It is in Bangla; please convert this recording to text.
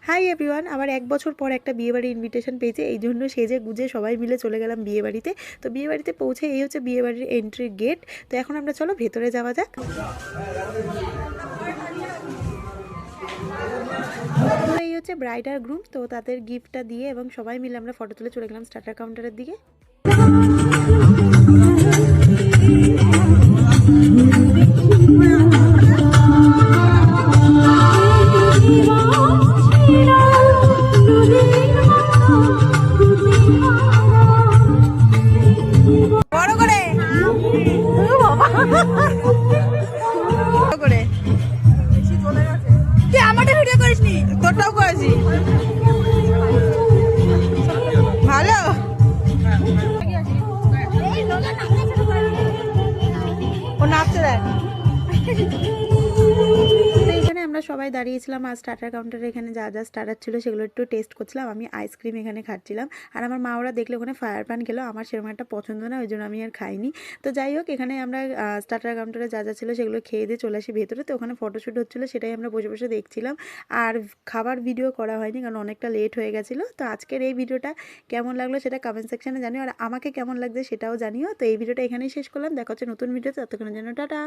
হাই এভরিওয়ান, আবার 1 বছর পর একটা বিয়েবাড়ির ইনভিটেশন পেয়েছি। এই জন্য সেজে গুজে সবাই মিলে চলে গেলাম বিয়েবাড়িতে। তো বিয়েবাড়িতে পৌঁছে এই হচ্ছে বিয়েবাড়ির এন্ট্রি গেট। তো এখন আমরা চলো ভেতরে যাওয়া যাক। তো এই হচ্ছে ব্রাইড আর গ্রুম, তো তাদের গিফটটা দিয়ে এবং সবাই মিলে আমরা ফটো তুলে চলে গেলাম স্টার্টার কাউন্টারের দিকে। তোরটাও করেছি ভালো। ও নাচতে দেয়। এখানে আমরা সবাই দাঁড়িয়েছিলাম আর স্টার্টার কাউন্টারে এখানে যা যা স্টার্টার ছিল সেগুলো একটু টেস্ট করছিলাম। আমি আইসক্রিম এখানে খাচ্ছিলাম আর আমার মা ওরা দেখলে ওখানে ফায়ার পান খেলো। আমার সেরকম একটা পছন্দ না, ওই জন্য আমি আর খাইনি। তো যাই হোক, এখানে আমরা স্টার্টার কাউন্টারে যা যা ছিল সেগুলো খেয়ে দিয়ে চলে আসি ভেতরে। তো ওখানে ফটোশ্যুট হচ্ছিলো, সেটাই আমরা বসে বসে দেখছিলাম। আর খাবার ভিডিও করা হয়নি কারণ অনেকটা লেট হয়ে গেছিলো। তো আজকের এই ভিডিওটা কেমন লাগলো সেটা কমেন্ট সেকশনে জানিও, আর আমাকে কেমন লাগছে সেটাও জানিও। তো এই ভিডিওটা এখানেই শেষ করলাম, দেখা হচ্ছে নতুন ভিডিওতে। ততক্ষণের জন্য টাটা।